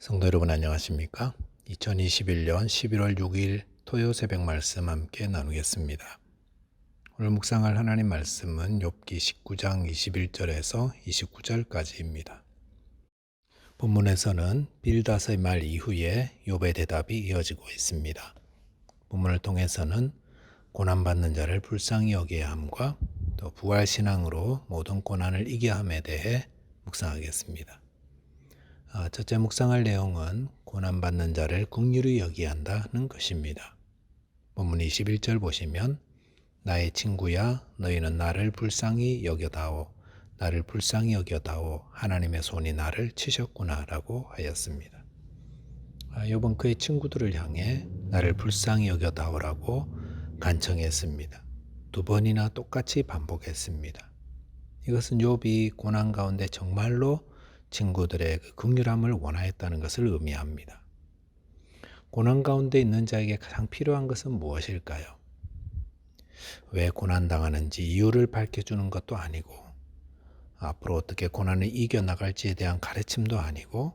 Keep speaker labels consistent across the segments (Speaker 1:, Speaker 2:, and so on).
Speaker 1: 성도 여러분 안녕하십니까? 2021년 11월 6일 토요 새벽 말씀 함께 나누겠습니다. 오늘 묵상할 하나님 말씀은 욥기 19장 21절에서 29절까지입니다. 본문에서는 빌닷의 말 이후에 욥의 대답이 이어지고 있습니다. 본문을 통해서는 고난받는 자를 불쌍히 여겨야 함과 또 부활신앙으로 모든 고난을 이겨야 함에 대해 묵상하겠습니다. 첫째 묵상할 내용은 고난받는 자를 긍휼히 여기야 한다는 것입니다. 본문 21절 보시면 나의 친구야 너희는 나를 불쌍히 여겨다오 나를 불쌍히 여겨다오 하나님의 손이 나를 치셨구나 라고 하였습니다. 욥은 그의 친구들을 향해 나를 불쌍히 여겨다오라고 간청했습니다. 두 번이나 똑같이 반복했습니다. 이것은 욥이 고난 가운데 정말로 친구들의 그 긍휼함을 원하였다는 것을 의미합니다. 고난 가운데 있는 자에게 가장 필요한 것은 무엇일까요? 왜 고난당하는지 이유를 밝혀주는 것도 아니고 앞으로 어떻게 고난을 이겨나갈지에 대한 가르침도 아니고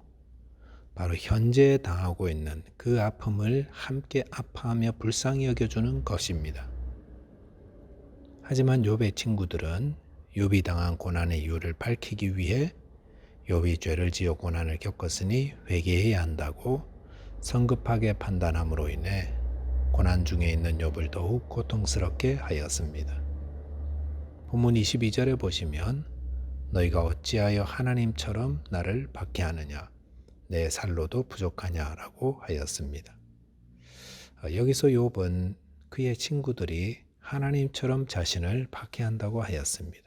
Speaker 1: 바로 현재 당하고 있는 그 아픔을 함께 아파하며 불쌍히 여겨주는 것입니다. 하지만 욥의 친구들은 욥이 당한 고난의 이유를 밝히기 위해 욥이 죄를 지어 고난을 겪었으니 회개해야 한다고 성급하게 판단함으로 인해 고난 중에 있는 욥을 더욱 고통스럽게 하였습니다. 본문 22절에 보시면 너희가 어찌하여 하나님처럼 나를 박해하느냐 내 살로도 부족하냐라고 하였습니다. 여기서 욥은 그의 친구들이 하나님처럼 자신을 박해한다고 하였습니다.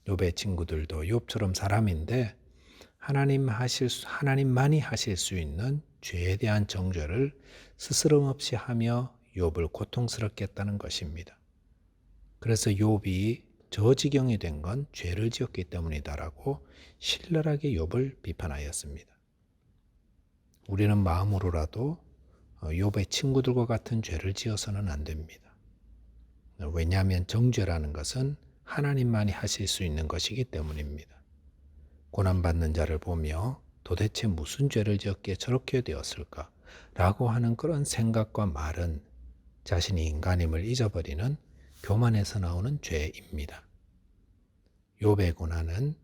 Speaker 1: 욥의 친구들도 욥처럼 사람인데 하나님만이 하실 수 있는 죄에 대한 정죄를 스스럼 없이 하며 욥을 고통스럽게 했다는 것입니다. 그래서 욥이 저 지경이 된 건 죄를 지었기 때문이다라고 신랄하게 욥을 비판하였습니다. 우리는 마음으로라도 욥의 친구들과 같은 죄를 지어서는 안 됩니다. 왜냐하면 정죄라는 것은 하나님만이 하실 수 있는 것이기 때문입니다. 고난받는 자를 보며 도대체 무슨 죄를 지었기에 저렇게 되었을까? 라고 하는 그런 생각과 말은 자신이 인간임을 잊어버리는 교만에서 나오는 죄입니다. 욥의 고난은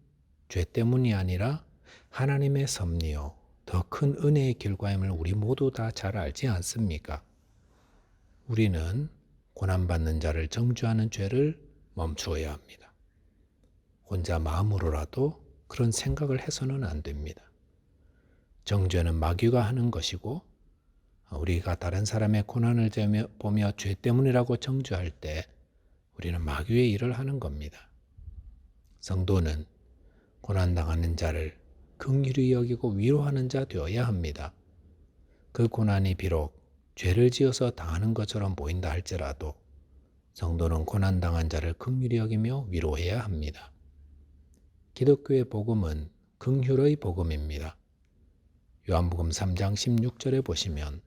Speaker 1: 죄 때문이 아니라 하나님의 섭리요, 더 큰 은혜의 결과임을 우리 모두 다 잘 알지 않습니까? 우리는 고난받는 자를 정죄하는 죄를 멈추어야 합니다. 혼자 마음으로라도 그런 생각을 해서는 안 됩니다. 정죄는 마귀가 하는 것이고 우리가 다른 사람의 고난을 보며 죄 때문이라고 정죄할 때 우리는 마귀의 일을 하는 겁니다. 성도는 고난당하는 자를 긍휼히 여기고 위로하는 자 되어야 합니다. 그 고난이 비록 죄를 지어서 당하는 것처럼 보인다 할지라도 성도는 고난당한 자를 긍휼히 여기며 위로해야 합니다. 기독교의 복음은 긍휼의 복음입니다. 요한복음 3장 16절에 보시면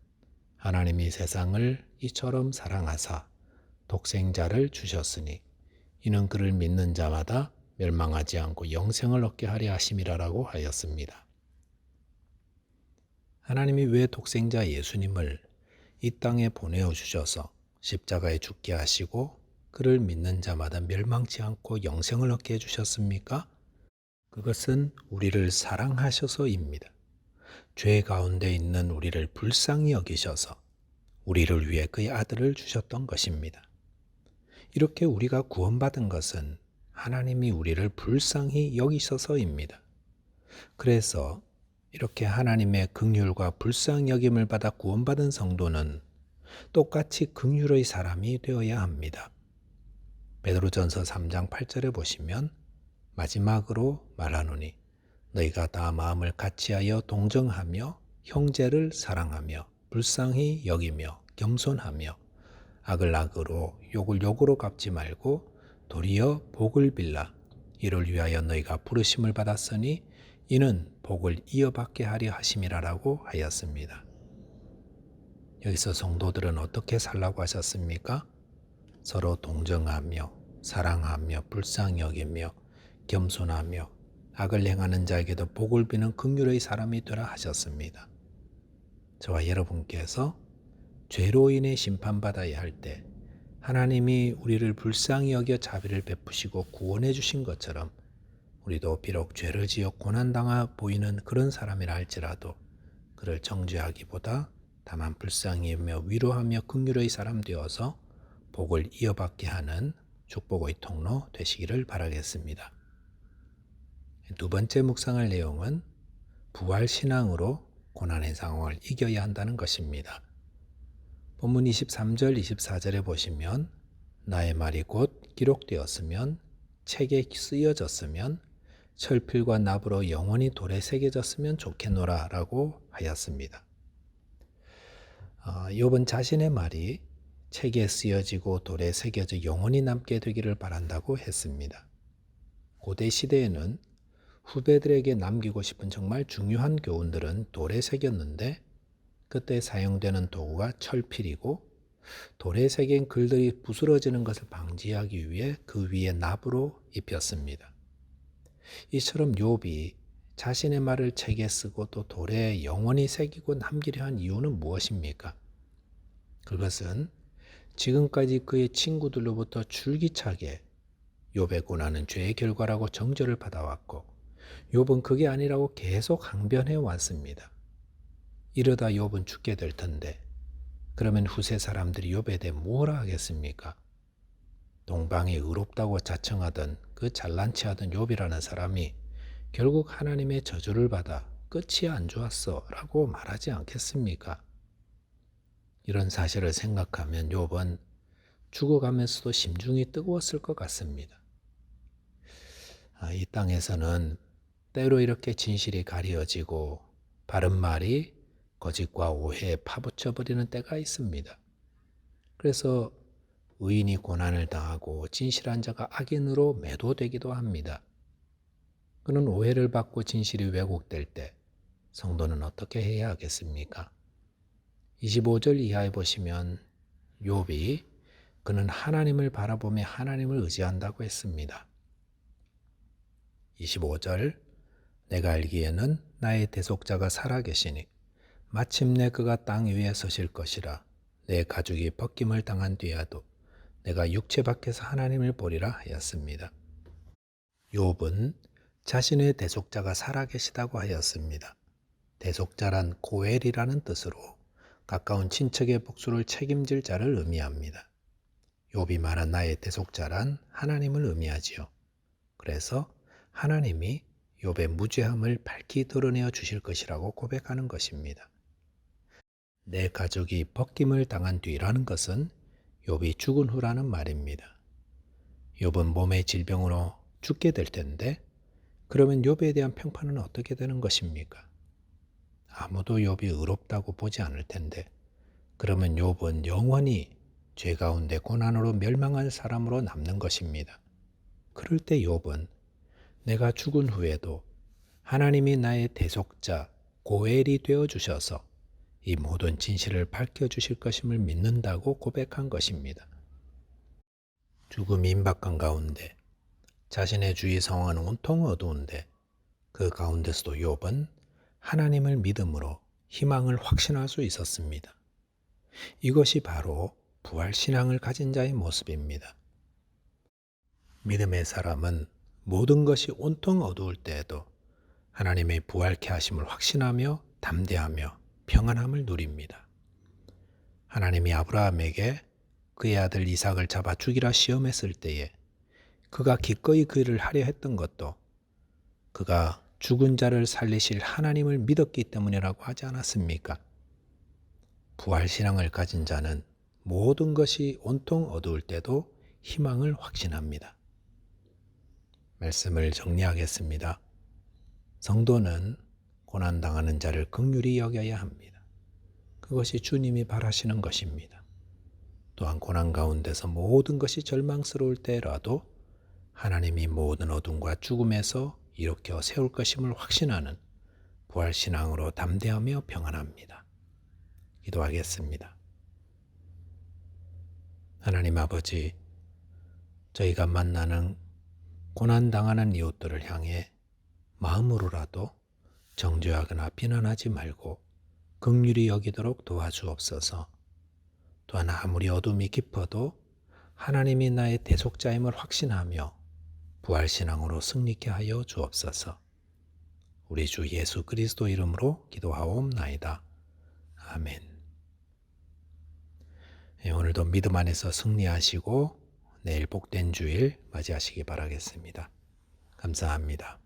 Speaker 1: 하나님이 세상을 이처럼 사랑하사 독생자를 주셨으니 이는 그를 믿는 자마다 멸망하지 않고 영생을 얻게 하려 하심이라라고 하였습니다. 하나님이 왜 독생자 예수님을 이 땅에 보내어 주셔서 십자가에 죽게 하시고 그를 믿는 자마다 멸망치 않고 영생을 얻게 해주셨습니까? 그것은 우리를 사랑하셔서입니다. 죄 가운데 있는 우리를 불쌍히 여기셔서 우리를 위해 그의 아들을 주셨던 것입니다. 이렇게 우리가 구원받은 것은 하나님이 우리를 불쌍히 여기셔서입니다. 그래서 이렇게 하나님의 긍휼과 불쌍히 여김을 받아 구원받은 성도는 똑같이 긍휼의 사람이 되어야 합니다. 베드로전서 3장 8절에 보시면 마지막으로 말하노니 너희가 다 마음을 같이하여 동정하며 형제를 사랑하며 불쌍히 여기며 겸손하며 악을 악으로 욕을 욕으로 갚지 말고 도리어 복을 빌라 이를 위하여 너희가 부르심을 받았으니 이는 복을 이어받게 하려 하심이라라고 하였습니다. 여기서 성도들은 어떻게 살라고 하셨습니까? 서로 동정하며 사랑하며 불쌍히 여기며 겸손하며 악을 행하는 자에게도 복을 비는 긍휼의 사람이 되라 하셨습니다. 저와 여러분께서 죄로 인해 심판받아야 할 때 하나님이 우리를 불쌍히 여겨 자비를 베푸시고 구원해 주신 것처럼 우리도 비록 죄를 지어 고난당하 보이는 그런 사람이라 할지라도 그를 정죄하기보다 다만 불쌍히 여겨 위로하며 긍휼의 사람 되어서 복을 이어받게 하는 축복의 통로 되시기를 바라겠습니다. 두 번째 묵상할 내용은 부활신앙으로 고난의 상황을 이겨야 한다는 것입니다. 본문 23절, 24절에 보시면 나의 말이 곧 기록되었으면 책에 쓰여졌으면 철필과 납으로 영원히 돌에 새겨졌으면 좋겠노라 라고 하였습니다. 욥은 자신의 말이 책에 쓰여지고 돌에 새겨져 영원히 남게 되기를 바란다고 했습니다. 고대 시대에는 후배들에게 남기고 싶은 정말 중요한 교훈들은 돌에 새겼는데 그때 사용되는 도구가 철필이고 돌에 새긴 글들이 부스러지는 것을 방지하기 위해 그 위에 납으로 입혔습니다. 이처럼 욥이 자신의 말을 책에 쓰고 또 돌에 영원히 새기고 남기려 한 이유는 무엇입니까? 그것은 지금까지 그의 친구들로부터 줄기차게 욥의 고난은 죄의 결과라고 정죄를 받아왔고 욥은 그게 아니라고 계속 항변해 왔습니다. 이러다 욥은 죽게 될 텐데 그러면 후세 사람들이 욥에 대해 뭐라 하겠습니까? 동방이 의롭다고 자청하던 그 잘난 체하던 욥이라는 사람이 결국 하나님의 저주를 받아 끝이 안 좋았어 라고 말하지 않겠습니까? 이런 사실을 생각하면 욥은 죽어가면서도 심중이 뜨거웠을 것 같습니다. 이 땅에서는 때로 이렇게 진실이 가려지고 바른 말이 거짓과 오해에 파묻혀버리는 때가 있습니다. 그래서 의인이 고난을 당하고 진실한 자가 악인으로 매도되기도 합니다. 그런 오해를 받고 진실이 왜곡될 때 성도는 어떻게 해야 하겠습니까? 25절 이하에 보시면 욥이 그는 하나님을 바라보며 하나님을 의지한다고 했습니다. 25절 내가 알기에는 나의 대속자가 살아계시니 마침내 그가 땅 위에 서실 것이라 내 가죽이 벗김을 당한 뒤에도 내가 육체 밖에서 하나님을 보리라 하였습니다. 욥은 자신의 대속자가 살아계시다고 하였습니다. 대속자란 고엘이라는 뜻으로 가까운 친척의 복수를 책임질 자를 의미합니다. 욥이 말한 나의 대속자란 하나님을 의미하지요. 그래서 하나님이 욥의 무죄함을 밝히 드러내어 주실 것이라고 고백하는 것입니다. 내 가족이 벗김을 당한 뒤라는 것은 욥이 죽은 후라는 말입니다. 욥은 몸의 질병으로 죽게 될 텐데 그러면 욥에 대한 평판은 어떻게 되는 것입니까? 아무도 욥이 의롭다고 보지 않을 텐데 그러면 욥은 영원히 죄 가운데 고난으로 멸망한 사람으로 남는 것입니다. 그럴 때 욥은 내가 죽은 후에도 하나님이 나의 대속자 고엘이 되어 주셔서 이 모든 진실을 밝혀주실 것임을 믿는다고 고백한 것입니다. 죽음이 임박한 가운데 자신의 주위 상황은 온통 어두운데 그 가운데서도 욥은 하나님을 믿음으로 희망을 확신할 수 있었습니다. 이것이 바로 부활신앙을 가진 자의 모습입니다. 믿음의 사람은 모든 것이 온통 어두울 때에도 하나님의 부활케 하심을 확신하며 담대하며 평안함을 누립니다. 하나님이 아브라함에게 그의 아들 이삭을 잡아 죽이라 시험했을 때에 그가 기꺼이 그 일을 하려 했던 것도 그가 죽은 자를 살리실 하나님을 믿었기 때문이라고 하지 않았습니까? 부활신앙을 가진 자는 모든 것이 온통 어두울 때도 희망을 확신합니다. 말씀을 정리하겠습니다. 성도는 고난당하는 자를 긍휼히 여겨야 합니다. 그것이 주님이 바라시는 것입니다. 또한 고난 가운데서 모든 것이 절망스러울 때라도 하나님이 모든 어둠과 죽음에서 일으켜 세울 것임을 확신하는 부활신앙으로 담대하며 평안합니다. 기도하겠습니다. 하나님 아버지, 저희가 만나는 고난당하는 이웃들을 향해 마음으로라도 정죄하거나 비난하지 말고 긍휼히 여기도록 도와주옵소서. 또한 아무리 어둠이 깊어도 하나님이 나의 대속자임을 확신하며 부활신앙으로 승리케 하여 주옵소서. 우리 주 예수 그리스도 이름으로 기도하옵나이다. 아멘. 오늘도 믿음 안에서 승리하시고 내일 복된 주일 맞이하시기 바라겠습니다. 감사합니다.